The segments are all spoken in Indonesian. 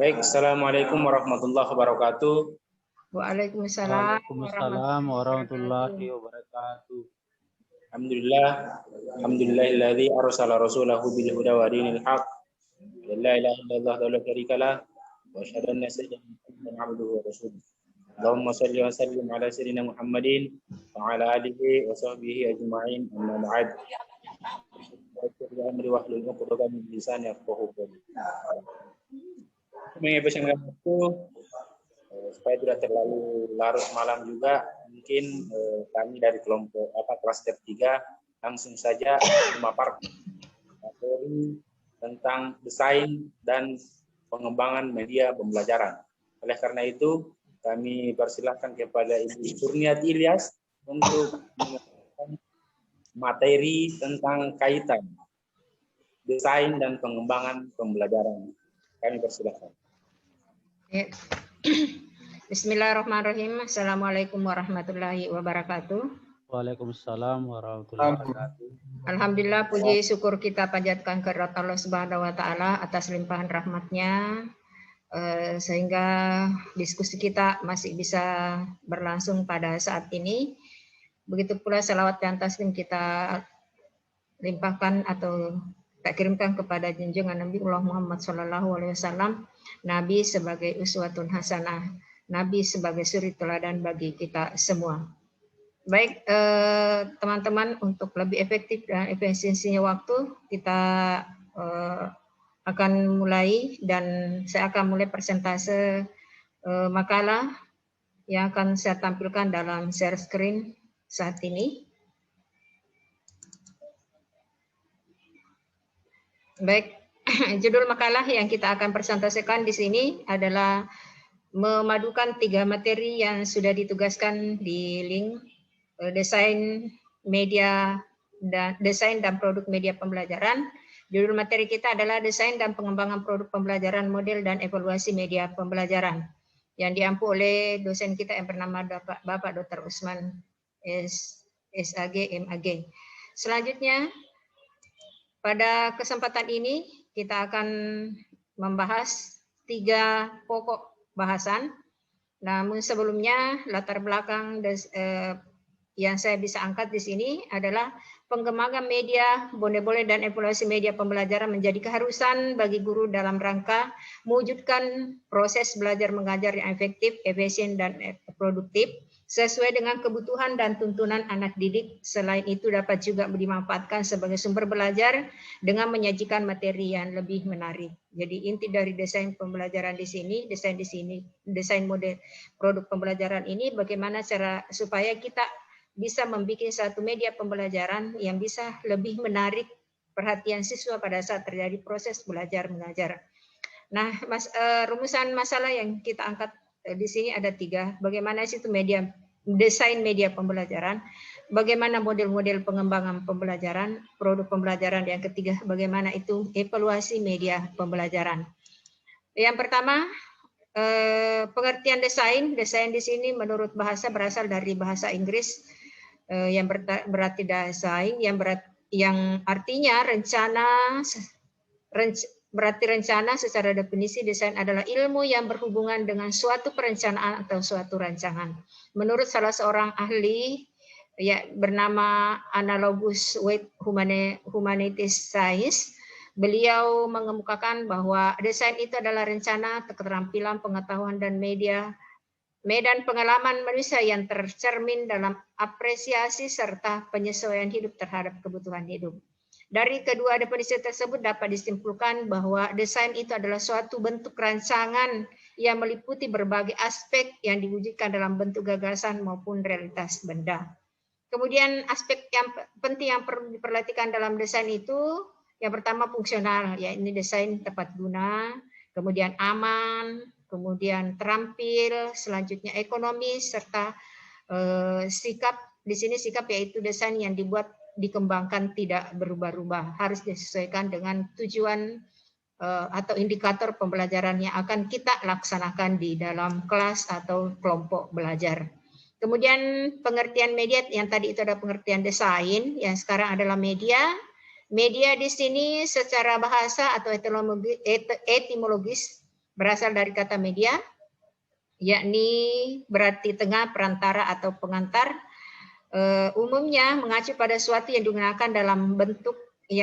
Baik, Assalamualaikum warahmatullahi wabarakatuh. Waalaikumsalam Waalaikumsalam warahmatullahi wabarakatuh. Alhamdulillahilladzi arsala rasulahu bil huda wa dinil haq. La ilaha illallah wa la syarika lah. Wa asyhadu anna sayyidina Muhammadan abduhu wa rasuluh. Allahumma shalli wa sallim ala sayyidina Muhammadin wa ala alihi wa sahbihi ajma'in. Amma ba'd. Amri wa hlul 'uqdatam min lisani yafqahu qawli. Menghabiskan waktu supaya tidak terlalu larut malam juga, mungkin kami dari kelompok klaster 3 langsung saja memaparkan materi tentang desain dan pengembangan media pembelajaran. Oleh karena itu, kami persilahkan kepada Ibu Kurniati Ilyas untuk menyampaikan materi tentang kaitan desain dan pengembangan pembelajaran. Kami persilahkan. Bismillahirrahmanirrahim. Assalamualaikum warahmatullahi wabarakatuh. Waalaikumsalam warahmatullahi wabarakatuh. Alhamdulillah, puji syukur kita panjatkan kehadirat Allah Subhanahu wa taala atas limpahan rahmatnya, sehingga diskusi kita masih bisa berlangsung pada saat ini. Begitu pula salawat dan taslim kita limpahkan atau tak kirimkan kepada junjungan Nabi Muhammad SAW, Nabi sebagai uswatun hasanah, Nabi sebagai suri teladan bagi kita semua. Baik, teman-teman, untuk lebih efektif dan efisiensinya waktu, kita akan mulai, dan saya akan mulai persentase makalah yang akan saya tampilkan dalam share screen saat ini. Baik, judul makalah yang kita akan presentasikan di sini adalah memadukan 3 materi yang sudah ditugaskan di link desain dan produk media pembelajaran. Judul materi kita adalah desain dan pengembangan produk pembelajaran, model dan evaluasi media pembelajaran, yang diampu oleh dosen kita yang bernama Bapak Dr. Usman SAG MAG. Selanjutnya, pada kesempatan ini kita akan membahas 3 pokok bahasan. Namun sebelumnya, latar belakang yang saya bisa angkat di sini adalah pengembangan media, model dan evaluasi media pembelajaran menjadi keharusan bagi guru dalam rangka mewujudkan proses belajar mengajar yang efektif, efisien dan produktif sesuai dengan kebutuhan dan tuntunan anak didik. Selain itu dapat juga dimanfaatkan sebagai sumber belajar dengan menyajikan materi yang lebih menarik. Jadi inti dari desain pembelajaran di sini, desain model produk pembelajaran ini bagaimana cara supaya kita bisa membuat satu media pembelajaran yang bisa lebih menarik perhatian siswa pada saat terjadi proses belajar mengajar. Nah, rumusan masalah yang kita angkat di sini ada 3. Bagaimana itu desain media pembelajaran, bagaimana model-model pengembangan pembelajaran, produk pembelajaran. Yang ketiga, bagaimana itu evaluasi media pembelajaran. Yang pertama, pengertian desain. Desain di sini menurut bahasa berasal dari bahasa Inggris yang berarti desain, yang artinya berarti rencana. Secara definisi, desain adalah ilmu yang berhubungan dengan suatu perencanaan atau suatu rancangan. Menurut salah seorang ahli bernama Analogous with Humanities Science, beliau mengemukakan bahwa desain itu adalah rencana, keterampilan, pengetahuan dan medan pengalaman manusia yang tercermin dalam apresiasi serta penyesuaian hidup terhadap kebutuhan hidup. Dari kedua definisi tersebut dapat disimpulkan bahwa desain itu adalah suatu bentuk rancangan yang meliputi berbagai aspek yang diwujudkan dalam bentuk gagasan maupun realitas benda. Kemudian aspek yang penting yang perlu diperhatikan dalam desain itu, yang pertama fungsional, yaitu desain tepat guna, kemudian aman, kemudian terampil, selanjutnya ekonomis, serta sikap. Di sini sikap yaitu desain yang dikembangkan tidak berubah-ubah, harus disesuaikan dengan tujuan atau indikator pembelajaran yang akan kita laksanakan di dalam kelas atau kelompok belajar. Kemudian pengertian media, yang tadi itu ada pengertian desain, yang sekarang adalah media. Media di sini secara bahasa atau etimologis berasal dari kata media, yakni berarti tengah, perantara, atau pengantar. Umumnya mengacu pada suatu yang digunakan dalam bentuk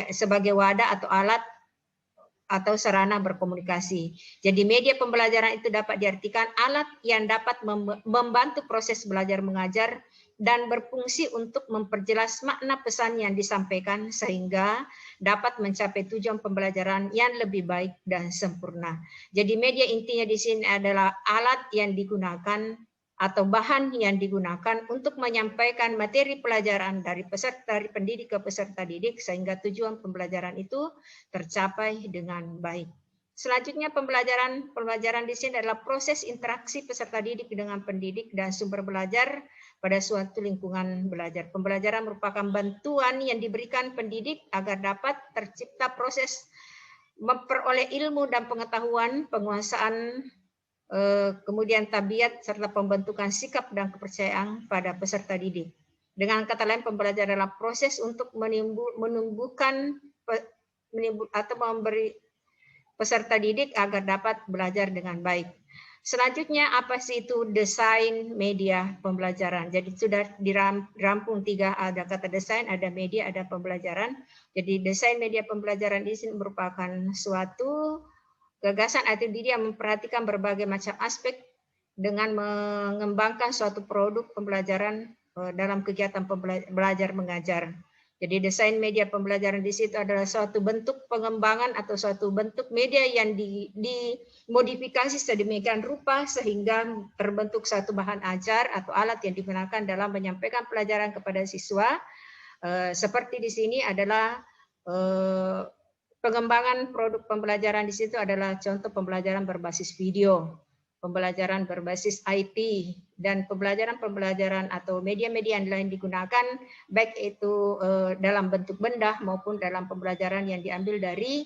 sebagai wadah atau alat atau sarana berkomunikasi. Jadi media pembelajaran itu dapat diartikan alat yang dapat membantu proses belajar mengajar dan berfungsi untuk memperjelas makna pesan yang disampaikan sehingga dapat mencapai tujuan pembelajaran yang lebih baik dan sempurna. Jadi media intinya di sini adalah alat yang digunakan atau bahan yang digunakan untuk menyampaikan materi pelajaran dari pendidik ke peserta didik sehingga tujuan pembelajaran itu tercapai dengan baik. Selanjutnya pembelajaran di sini adalah proses interaksi peserta didik dengan pendidik dan sumber belajar pada suatu lingkungan belajar. Pembelajaran merupakan bantuan yang diberikan pendidik agar dapat tercipta proses memperoleh ilmu dan pengetahuan, penguasaan, kemudian tabiat serta pembentukan sikap dan kepercayaan pada peserta didik. Dengan kata lain, pembelajaran adalah proses untuk menumbuhkan atau memberi peserta didik agar dapat belajar dengan baik. Selanjutnya, apa sih itu desain media pembelajaran? Jadi sudah dirampung 3, ada kata desain, ada media, ada pembelajaran. Jadi desain media pembelajaran di sini merupakan suatu gagasan atau ide yang memperhatikan berbagai macam aspek dengan mengembangkan suatu produk pembelajaran dalam kegiatan belajar mengajar. Jadi desain media pembelajaran di situ adalah suatu bentuk pengembangan atau suatu bentuk media yang dimodifikasi sedemikian rupa sehingga terbentuk satu bahan ajar atau alat yang digunakan dalam menyampaikan pelajaran kepada siswa. Seperti di sini adalah pengembangan produk pembelajaran di situ adalah contoh pembelajaran berbasis video, pembelajaran berbasis IT, dan pembelajaran atau media-media yang lain digunakan, baik itu dalam bentuk benda maupun dalam pembelajaran yang diambil dari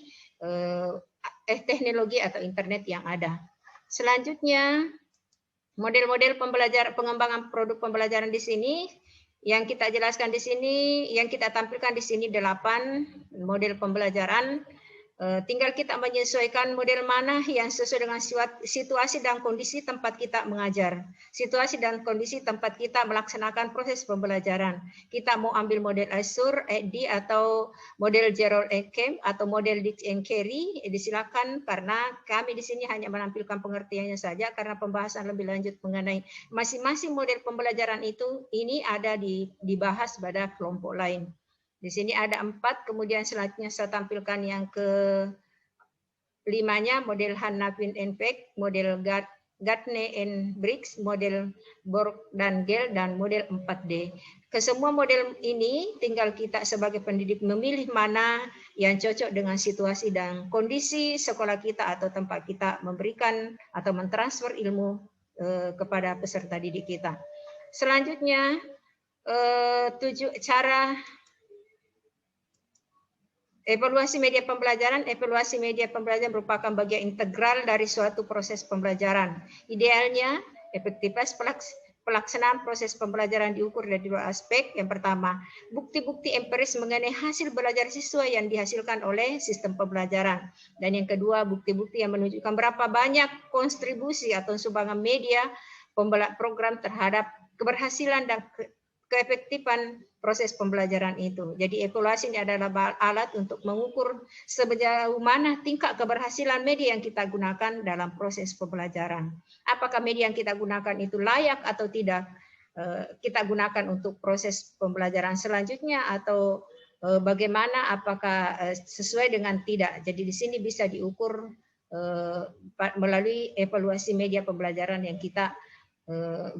teknologi atau internet yang ada. Selanjutnya, model-model pengembangan produk pembelajaran di sini yang kita jelaskan di sini, yang kita tampilkan di sini 8 model pembelajaran. Tinggal kita menyesuaikan model mana yang sesuai dengan situasi dan kondisi tempat kita mengajar. Situasi dan kondisi tempat kita melaksanakan proses pembelajaran. Kita mau ambil model Azure, ED, atau model Gerald Camp, atau model Ditch and Carey, disilakan karena kami di sini hanya menampilkan pengertiannya saja karena pembahasan lebih lanjut mengenai masing-masing model pembelajaran itu, ini ada dibahas pada kelompok lain. Di sini ada 4, kemudian selanjutnya saya tampilkan yang ke-5-nya, model Hanna Quinn and Peck, model Gartner and Briggs, model Borg dan Gale, dan model 4D. Kesemua model ini tinggal kita sebagai pendidik memilih mana yang cocok dengan situasi dan kondisi sekolah kita atau tempat kita memberikan atau mentransfer ilmu kepada peserta didik kita. Selanjutnya, cara evaluasi media pembelajaran. Evaluasi media pembelajaran merupakan bagian integral dari suatu proses pembelajaran. Idealnya, efektivitas pelaksanaan proses pembelajaran diukur dari 2 aspek. Yang pertama, bukti-bukti empiris mengenai hasil belajar siswa yang dihasilkan oleh sistem pembelajaran. Dan yang kedua, bukti-bukti yang menunjukkan berapa banyak kontribusi atau sumbangan media program terhadap keberhasilan dan keefektifan proses pembelajaran itu. Jadi evaluasi ini adalah alat untuk mengukur sejauh mana tingkat keberhasilan media yang kita gunakan dalam proses pembelajaran. Apakah media yang kita gunakan itu layak atau tidak kita gunakan untuk proses pembelajaran selanjutnya, atau bagaimana, apakah sesuai dengan tidak. Jadi di sini bisa diukur melalui evaluasi media pembelajaran yang kita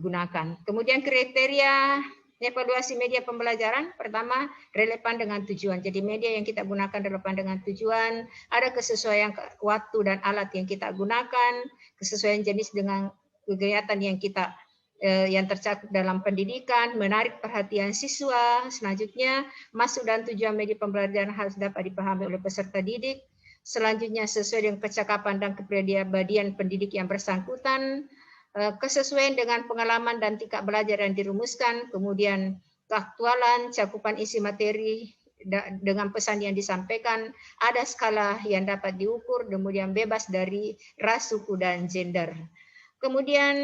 gunakan. Kemudian kriteria evaluasi media pembelajaran, pertama, relevan dengan tujuan. Jadi media yang kita gunakan relevan dengan tujuan, ada kesesuaian waktu dan alat yang kita gunakan, kesesuaian jenis dengan kegiatan yang kita yang tercakup dalam pendidikan, menarik perhatian siswa. Selanjutnya, maksud dan tujuan media pembelajaran harus dapat dipahami oleh peserta didik. Selanjutnya, sesuai dengan kecakapan dan kepribadian pendidik yang bersangkutan. Kesesuaian dengan pengalaman dan tingkat belajar yang dirumuskan, kemudian keaktualan, cakupan isi materi dengan pesan yang disampaikan, ada skala yang dapat diukur, kemudian bebas dari ras, suku, dan gender. Kemudian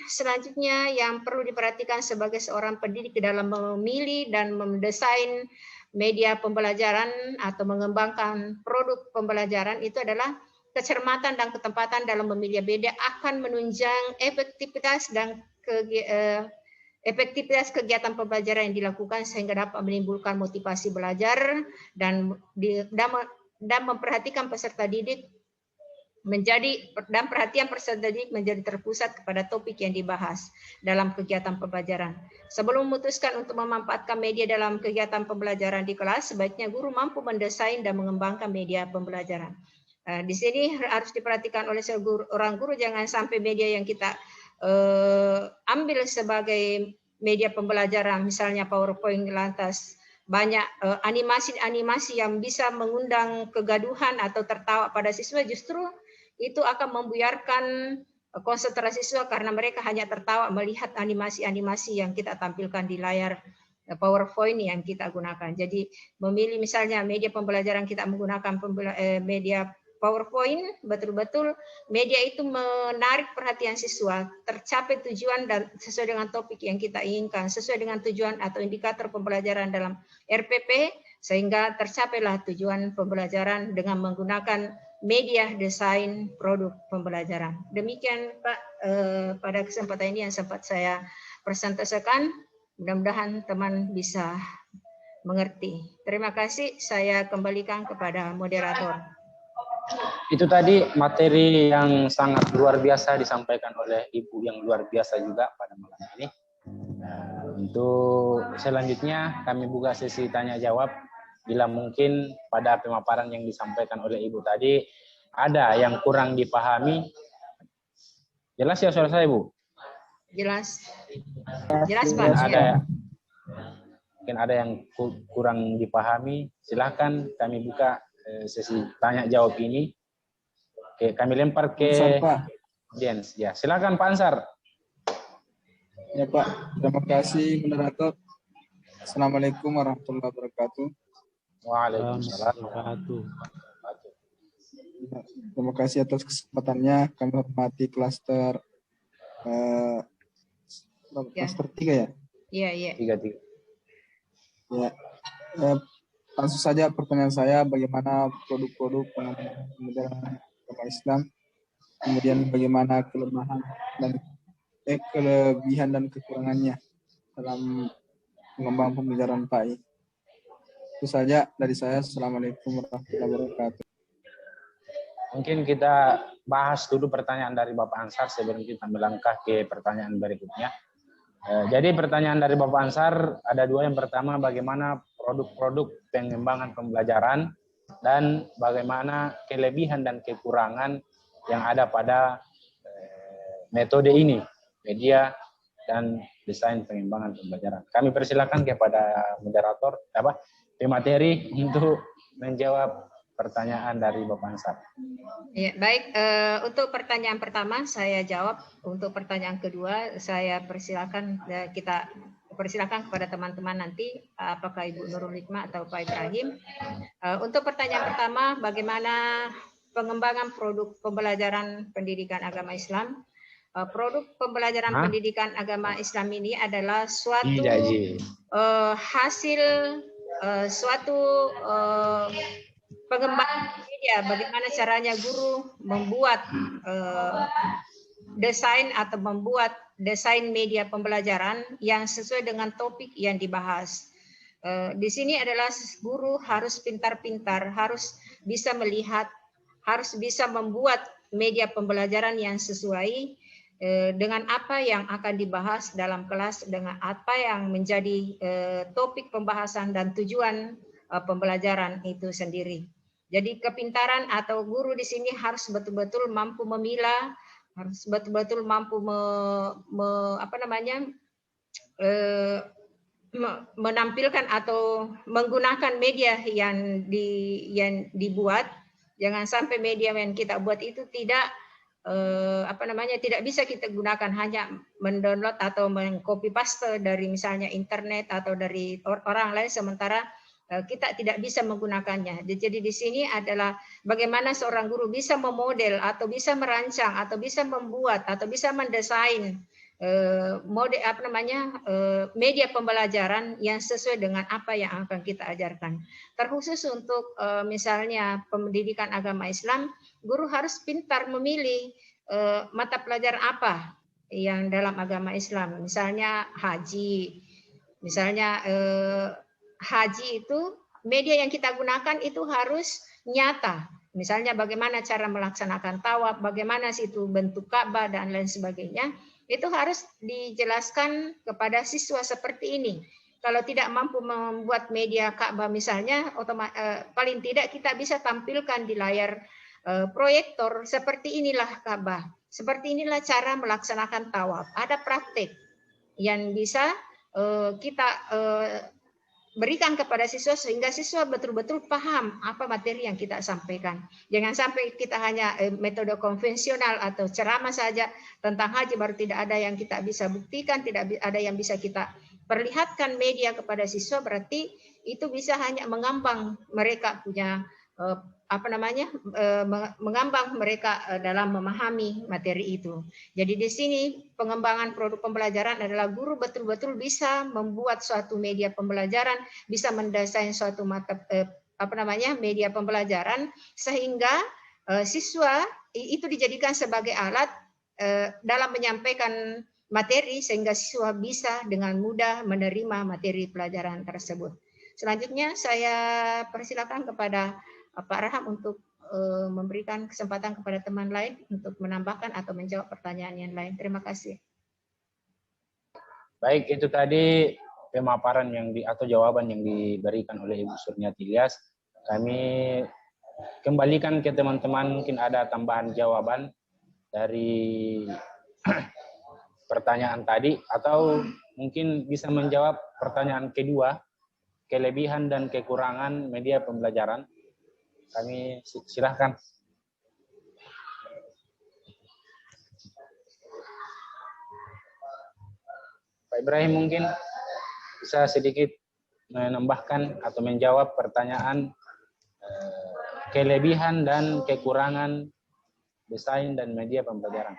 selanjutnya yang perlu diperhatikan sebagai seorang pendidik dalam memilih dan mendesain media pembelajaran atau mengembangkan produk pembelajaran itu adalah kecermatan dan ketepatan dalam memilih media akan menunjang efektivitas dan efektivitas kegiatan pembelajaran yang dilakukan sehingga dapat menimbulkan motivasi belajar dan memperhatikan peserta didik perhatian peserta didik menjadi terpusat kepada topik yang dibahas dalam kegiatan pembelajaran. Sebelum memutuskan untuk memanfaatkan media dalam kegiatan pembelajaran di kelas, sebaiknya guru mampu mendesain dan mengembangkan media pembelajaran. Di sini harus diperhatikan oleh seorang guru, jangan sampai media yang kita ambil sebagai media pembelajaran, misalnya PowerPoint, lantas banyak animasi-animasi yang bisa mengundang kegaduhan atau tertawa pada siswa, justru itu akan membuyarkan konsentrasi siswa karena mereka hanya tertawa melihat animasi-animasi yang kita tampilkan di layar PowerPoint yang kita gunakan. Jadi memilih misalnya media pembelajaran kita menggunakan media PowerPoint, betul-betul media itu menarik perhatian siswa, tercapai tujuan dan sesuai dengan topik yang kita inginkan, sesuai dengan tujuan atau indikator pembelajaran dalam RPP, sehingga tercapailah tujuan pembelajaran dengan menggunakan media desain produk pembelajaran. Demikian Pak, pada kesempatan ini yang sempat saya presentasikan, mudah-mudahan teman bisa mengerti. Terima kasih, saya kembalikan kepada moderator. Itu tadi materi yang sangat luar biasa disampaikan oleh Ibu yang luar biasa juga pada malam ini. Untuk selanjutnya kami buka sesi tanya jawab. Bila mungkin pada pemaparan yang disampaikan oleh Ibu tadi ada yang kurang dipahami. Jelas ya suara saya, Bu? Jelas. Jelas, Pak. Mungkin ada yang kurang dipahami. Silahkan kami buka sesi tanya jawab ini. Oke, kami lempar ke audiens. Ya, silakan Pak Ansar. Ya Pak, terima kasih moderator. Assalamualaikum warahmatullahi wabarakatuh. Waalaikumsalam. Terima kasih atas kesempatannya. Kami hormati klaster klaster 3 ya? Iya. 3. Ya. Langsung saja pertanyaan saya, bagaimana produk-produk pembelajaran agama Islam, kemudian bagaimana kelebihan dan kekurangannya dalam pengembangan pembelajaran PAI. Itu saja dari saya. Assalamualaikum warahmatullahi wabarakatuh. Mungkin kita bahas dulu pertanyaan dari Bapak Ansar sebelum kita melangkah ke pertanyaan berikutnya. Jadi pertanyaan dari Bapak Ansar ada dua. Yang pertama, bagaimana produk-produk pengembangan pembelajaran dan bagaimana kelebihan dan kekurangan yang ada pada metode ini, media dan desain pengembangan pembelajaran. Kami persilakan kepada moderator, pemateri untuk menjawab pertanyaan dari Bapak Ansar. Ya, baik. Untuk pertanyaan pertama saya jawab. Untuk pertanyaan kedua saya persilakan kepada teman-teman nanti, apakah Ibu Nurul Hikmah atau Pak Ibrahim. Untuk pertanyaan pertama, bagaimana pengembangan produk pembelajaran pendidikan agama Islam? Produk pembelajaran pendidikan agama Islam ini adalah suatu hasil suatu pengembangan media, bagaimana caranya guru membuat desain atau membuat desain media pembelajaran yang sesuai dengan topik yang dibahas. Di sini adalah guru harus pintar-pintar, harus bisa melihat, harus bisa membuat media pembelajaran yang sesuai dengan apa yang akan dibahas dalam kelas, dengan apa yang menjadi topik pembahasan dan tujuan pembelajaran itu sendiri. Jadi kepintaran atau guru di sini harus betul-betul mampu memilah, harus betul-betul mampu menampilkan atau menggunakan media yang dibuat. Jangan sampai media yang kita buat itu tidak tidak bisa kita gunakan, hanya mendownload atau mengcopy paste dari misalnya internet atau dari orang lain, sementara kita tidak bisa menggunakannya. Jadi di sini adalah bagaimana seorang guru bisa memodel atau bisa merancang atau bisa membuat atau bisa mendesain media pembelajaran yang sesuai dengan apa yang akan kita ajarkan. Terkhusus untuk misalnya pendidikan agama Islam, guru harus pintar memilih mata pelajaran apa yang dalam agama Islam. Misalnya haji, misalnya haji itu media yang kita gunakan itu harus nyata. Misalnya bagaimana cara melaksanakan tawaf, bagaimana situ bentuk Ka'bah dan lain sebagainya. Itu harus dijelaskan kepada siswa seperti ini. Kalau tidak mampu membuat media Ka'bah misalnya, paling tidak kita bisa tampilkan di layar proyektor seperti inilah Ka'bah. Seperti inilah cara melaksanakan tawaf. Ada praktik yang bisa kita berikan kepada siswa sehingga siswa betul-betul paham apa materi yang kita sampaikan. Jangan sampai kita hanya metode konvensional atau ceramah saja tentang haji baru tidak ada yang kita bisa buktikan, tidak ada yang bisa kita perlihatkan media kepada siswa, berarti itu bisa hanya mengambang mereka punya mengambang mereka dalam memahami materi itu. Jadi di sini pengembangan produk pembelajaran adalah guru betul-betul bisa membuat suatu media pembelajaran, bisa mendesain suatu media pembelajaran sehingga siswa itu dijadikan sebagai alat dalam menyampaikan materi sehingga siswa bisa dengan mudah menerima materi pelajaran tersebut. Selanjutnya saya persilakan kepada Pak Raham untuk memberikan kesempatan kepada teman lain untuk menambahkan atau menjawab pertanyaan yang lain. Terima kasih. Baik, itu tadi pemaparan atau jawaban yang diberikan oleh Ibu Surniati Ilyas. Kami kembalikan ke teman-teman, mungkin ada tambahan jawaban dari pertanyaan tadi, atau mungkin bisa menjawab pertanyaan kedua, kelebihan dan kekurangan media pembelajaran. Kami silahkan. Pak Ibrahim mungkin bisa sedikit menambahkan atau menjawab pertanyaan kelebihan dan kekurangan desain dan media pembelajaran.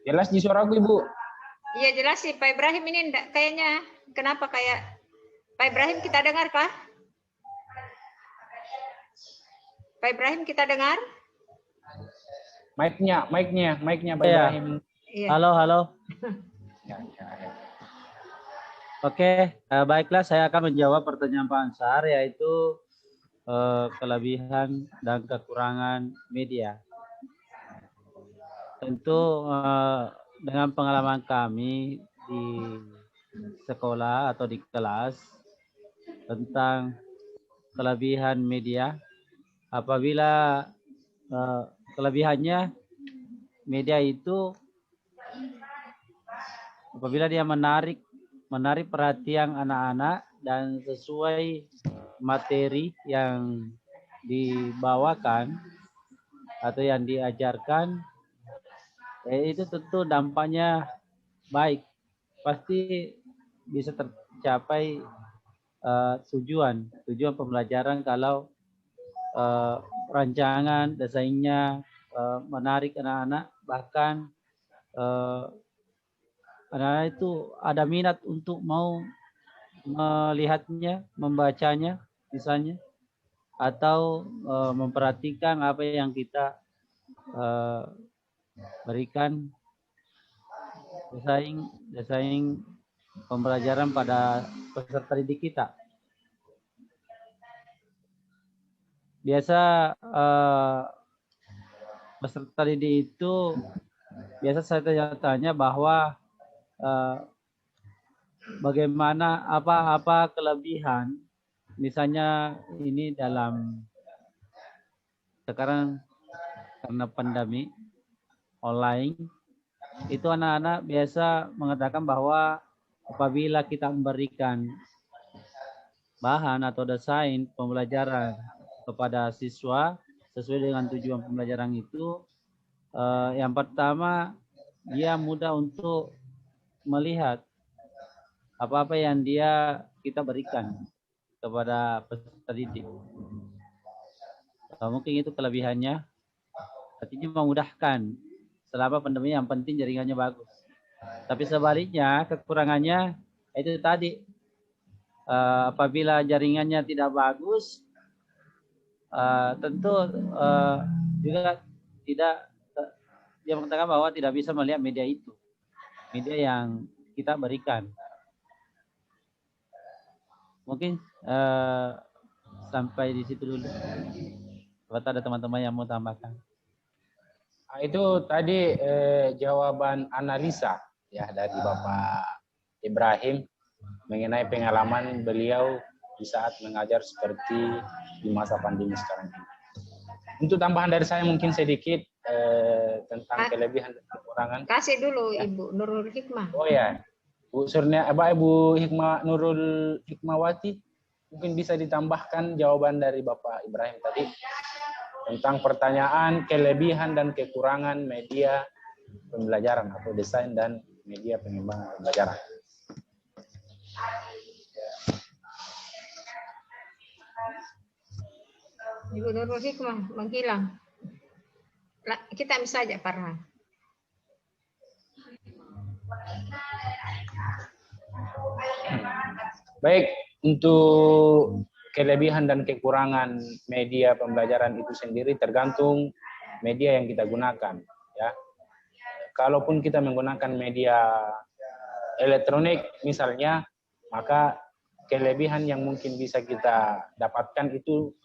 Jelas di suaraku, Ibu? Iya jelas sih, Pak Ibrahim ini kayaknya kenapa kayak Pak Ibrahim kita dengar kah? Pak Ibrahim kita dengar? Mic-nya Pak Ibrahim. Iya. Halo. Ya. Oke, baiklah saya akan menjawab pertanyaan Pak Ansar, yaitu kelebihan dan kekurangan media. Tentu dengan pengalaman kami di sekolah atau di kelas tentang kelebihan media, apabila kelebihannya media itu apabila dia menarik perhatian anak-anak dan sesuai materi yang dibawakan atau yang diajarkan, itu tentu dampaknya baik, pasti bisa tercapai tujuan pembelajaran kalau rancangan desainnya menarik anak-anak, bahkan anak-anak itu ada minat untuk mau melihatnya, membacanya misalnya, atau memperhatikan apa yang kita berikan desain pembelajaran pada peserta didik kita. Biasa peserta didik itu biasa saya tanya bahwa bagaimana apa kelebihan, misalnya ini dalam sekarang karena pandemi online, itu anak-anak biasa mengatakan bahwa apabila kita memberikan bahan atau desain pembelajaran kepada siswa sesuai dengan tujuan pembelajaran itu, yang pertama dia mudah untuk melihat apa-apa yang kita berikan kepada peserta didik. Mungkin itu kelebihannya, artinya memudahkan selama pandemi, yang penting jaringannya bagus. Tapi sebaliknya kekurangannya itu tadi, apabila jaringannya tidak bagus, tentu juga tidak, dia mengatakan bahwa tidak bisa melihat media itu, media yang kita berikan. Mungkin sampai di situ dulu. Apakah ada teman-teman yang mau tambahkan? Nah, itu tadi jawaban analisa ya dari Bapak Ibrahim mengenai pengalaman beliau di saat mengajar seperti di masa pandemi sekarang ini. Untuk tambahan dari saya mungkin sedikit tentang kelebihan dan kekurangan. Kasih dulu Ibu Nurul Hikmah. Oh ya, Bu Surnia, Ibu Hikmah Nurul Hikmawati, mungkin bisa ditambahkan jawaban dari Bapak Ibrahim tadi tentang pertanyaan kelebihan dan kekurangan media pembelajaran atau desain dan media pengembangan pembelajaran. Ibu Nurul Hikmah menghilang. Kita bisa aja Farhan. Baik, untuk kelebihan dan kekurangan media pembelajaran itu sendiri tergantung media yang kita gunakan, ya. Kalaupun kita menggunakan media elektronik misalnya, maka kelebihan yang mungkin bisa kita dapatkan itu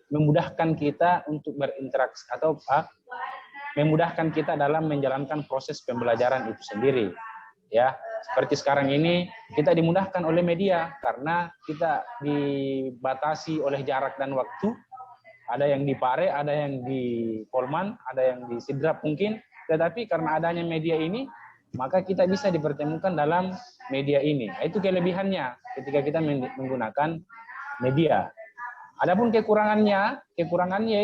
memudahkan kita untuk berinteraksi atau memudahkan kita dalam menjalankan proses pembelajaran itu sendiri, ya. Seperti sekarang ini kita dimudahkan oleh media karena kita dibatasi oleh jarak dan waktu. Ada yang di Pare, ada yang di Polman, ada yang di Sidrap mungkin. Tetapi karena adanya media ini, maka kita bisa dipertemukan dalam media ini. Itu kelebihannya ketika kita menggunakan media. Adapun kekurangannya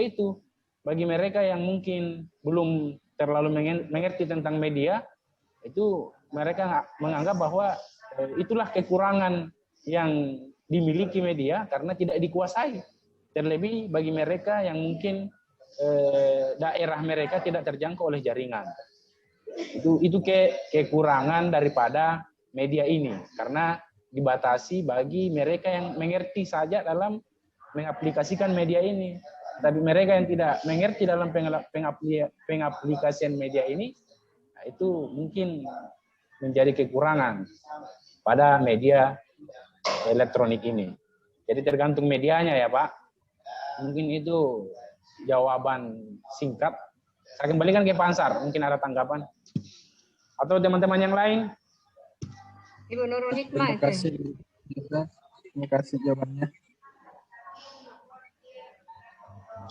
itu bagi mereka yang mungkin belum terlalu mengerti tentang media, itu mereka menganggap bahwa itulah kekurangan yang dimiliki media karena tidak dikuasai. Terlebih bagi mereka yang mungkin daerah mereka tidak terjangkau oleh jaringan. Itu kekurangan daripada media ini karena dibatasi bagi mereka yang mengerti saja dalam mengaplikasikan media ini. Tapi mereka yang tidak mengerti dalam pengaplikasian media ini, itu mungkin menjadi kekurangan pada media elektronik ini. Jadi tergantung medianya ya Pak. Mungkin itu jawaban singkat. Saya kembalikan ke Pak Ansar, mungkin ada tanggapan. Atau teman-teman yang lain? Ibu Nurul Hikmah. Terima kasih jawabannya.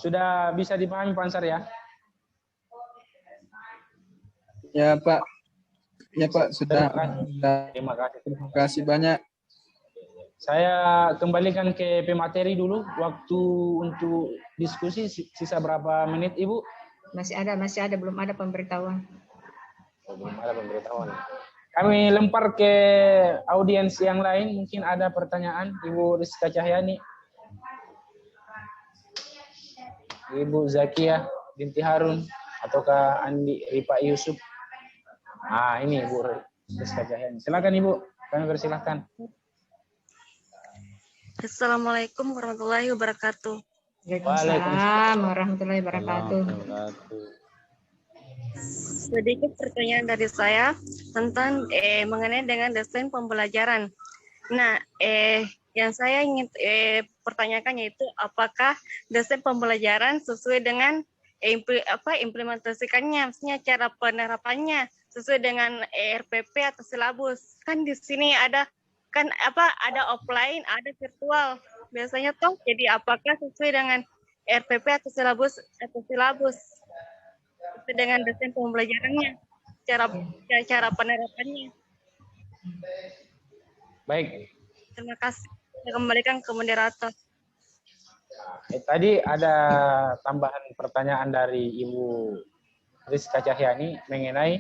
Sudah bisa dipahami Pak Ansar ya? Ya Pak. Ya Pak, sudah. Terima kasih. Terima kasih banyak. Saya kembalikan ke pemateri dulu. Waktu untuk diskusi sisa berapa menit Ibu? Masih ada, belum ada pemberitahuan. Belum ada pemberitahuan. Kami lempar ke audiens yang lain. Mungkin ada pertanyaan Ibu Rizka Cahyani, Ibu Zakia binti Harun, ataukah Andi Ripa Yusuf. Ini Ibu Rizka Cahyani. Silakan Ibu, kami persilahkan. Assalamualaikum warahmatullahi wabarakatuh. Waalaikumsalam warahmatullahi wabarakatuh. Sedikit pertanyaan dari saya tentang mengenai dengan desain pembelajaran. Nah, yang saya ingin pertanyakan yaitu apakah desain pembelajaran sesuai dengan implementasikannya, maksudnya cara penerapannya sesuai dengan RPP atau silabus. Kan di sini ada offline, ada virtual. Biasanya toh jadi apakah sesuai dengan RPP atau silabus sesuai dengan desain pembelajarannya, cara penerapannya. Baik. Terima kasih. Saya kembalikan ke moderator. Tadi ada tambahan pertanyaan dari Ibu Rizka Cahyani mengenai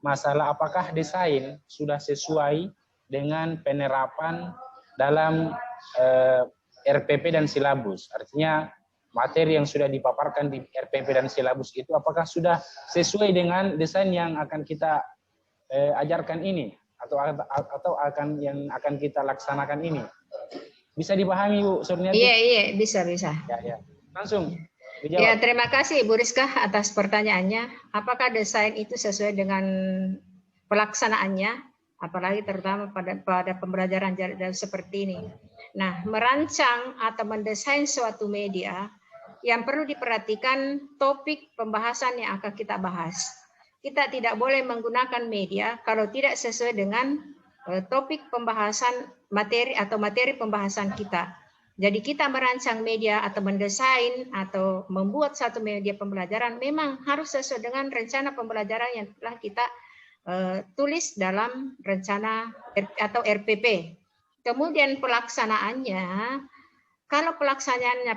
masalah apakah desain sudah sesuai dengan penerapan dalam RPP dan silabus. Artinya materi yang sudah dipaparkan di RPP dan silabus itu apakah sudah sesuai dengan desain yang akan kita ajarkan ini atau akan yang akan kita laksanakan ini. Bisa dipahami Bu Surniati? Iya, bisa. Ya. Langsung dijawab. Ya, terima kasih Bu Rizka atas pertanyaannya. Apakah desain itu sesuai dengan pelaksanaannya, apalagi terutama pada pembelajaran jarak jauh seperti ini. Nah, merancang atau mendesain suatu media yang perlu diperhatikan topik pembahasan yang akan kita bahas. Kita tidak boleh menggunakan media kalau tidak sesuai dengan topik pembahasan materi pembahasan kita. Jadi kita merancang media atau mendesain atau membuat satu media pembelajaran memang harus sesuai dengan rencana pembelajaran yang telah kita tulis dalam rencana atau RPP. Kemudian pelaksanaannya, kalau pelaksanaannya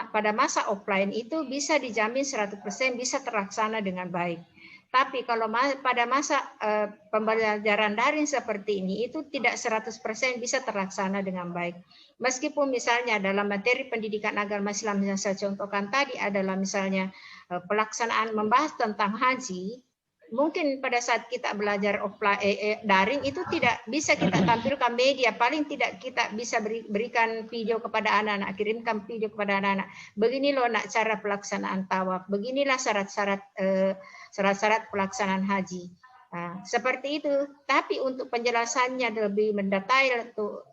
pada masa offline itu bisa dijamin 100% bisa terlaksana dengan baik. Tapi kalau pada masa pembelajaran daring seperti ini itu tidak 100% bisa terlaksana dengan baik. Meskipun misalnya dalam materi pendidikan agama Islam yang saya contohkan tadi adalah misalnya pelaksanaan membahas tentang haji, mungkin pada saat kita belajar offline daring itu tidak bisa kita tampilkan media, paling tidak kita bisa berikan video kepada anak-anak, kirimkan video kepada anak-anak. Begini loh nak cara pelaksanaan tawaf, beginilah syarat-syarat pelaksanaan haji. Nah, seperti itu. Tapi untuk penjelasannya lebih mendetail untuk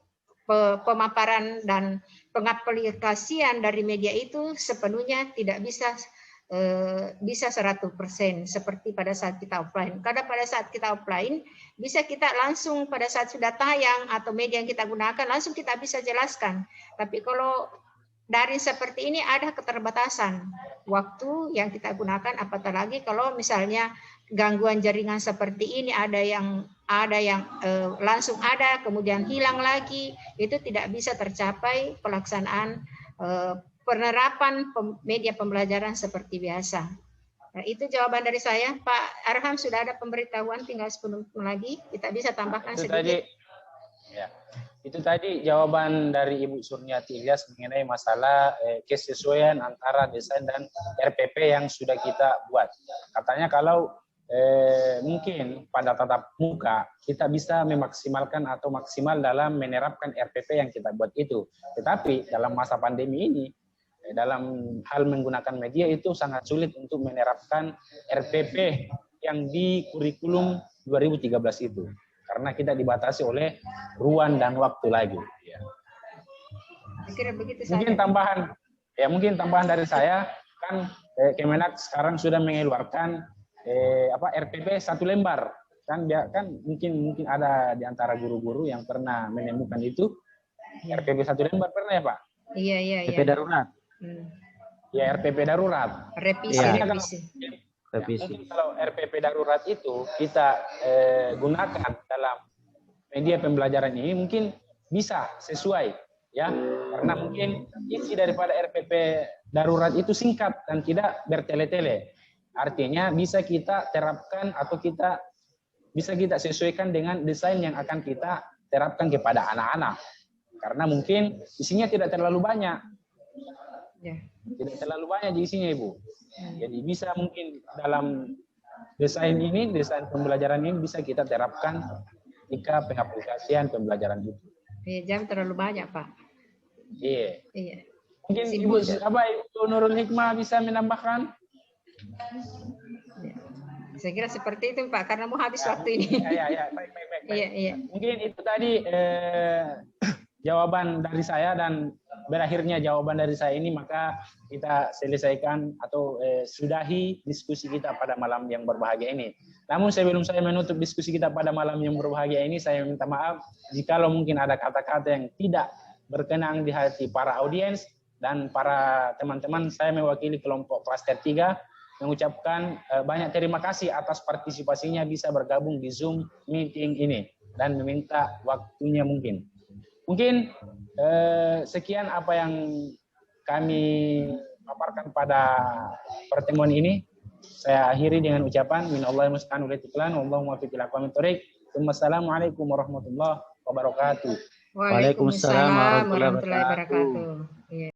pemaparan dan pengaplikasian dari media itu sepenuhnya tidak bisa 100% seperti pada saat kita offline. Karena pada saat kita offline bisa kita langsung pada saat sudah tayang atau media yang kita gunakan langsung kita bisa jelaskan. Tapi kalau daring seperti ini ada keterbatasan waktu yang kita gunakan, apalagi kalau misalnya gangguan jaringan seperti ini ada yang langsung ada kemudian hilang lagi, itu tidak bisa tercapai pelaksanaan penerapan media pembelajaran seperti biasa. Nah, itu jawaban dari saya. Pak Arham sudah ada pemberitahuan, tinggal 10 menit lagi. Kita bisa tambahkan sedikit. Itu tadi jawaban dari Ibu Surniati Ilyas mengenai masalah kesesuaian antara desain dan RPP yang sudah kita buat. Katanya kalau mungkin pada tatap muka kita bisa memaksimalkan atau maksimal dalam menerapkan RPP yang kita buat itu. Tetapi dalam masa pandemi ini, dalam hal menggunakan media itu sangat sulit untuk menerapkan RPP yang di kurikulum 2013 itu. Karena kita dibatasi oleh ruang dan waktu lagi. Ya. Mungkin tambahan dari saya, kan Kemenak sekarang sudah mengeluarkan RPP 1 lembar. Kan mungkin ada di antara guru-guru yang pernah menemukan itu. RPP 1 lembar pernah ya Pak? Iya. RPP darurat. Ya, RPP darurat. Revisi. Mungkin kalau RPP darurat itu kita gunakan dalam media pembelajaran ini mungkin bisa sesuai ya, karena mungkin isi daripada RPP darurat itu singkat dan tidak bertele-tele. Artinya bisa kita terapkan atau bisa kita sesuaikan dengan desain yang akan kita terapkan kepada anak-anak. Karena mungkin isinya tidak terlalu banyak. Tidak terlalu banyak di isinya Ibu. Jadi bisa mungkin dalam desain pembelajaran ini bisa kita terapkan jika pengaplikasian pembelajaran itu. Jam terlalu banyak Pak. Iya. Mungkin Ibu Nurul Hikmah bisa menambahkan? Saya kira seperti itu Pak, karena mau habis waktu ini. Baik. Iya. Mungkin itu tadi jawaban dari saya, dan berakhirnya jawaban dari saya ini maka kita selesaikan atau sudahi diskusi kita pada malam yang berbahagia ini. Namun sebelum saya menutup diskusi kita pada malam yang berbahagia ini, saya minta maaf jikalau mungkin ada kata-kata yang tidak berkenan di hati para audiens dan para teman-teman. Saya mewakili kelompok klaster 3 mengucapkan banyak terima kasih atas partisipasinya bisa bergabung di Zoom meeting ini dan meminta waktunya mungkin. Mungkin sekian apa yang kami paparkan pada pertemuan ini. Saya akhiri dengan ucapan minallahi musta'an wal istiqlan wallahu muwaffiq ila aqwamit thoriq. Wassalamualaikum warahmatullahi wabarakatuh. Waalaikumsalam warahmatullahi wabarakatuh.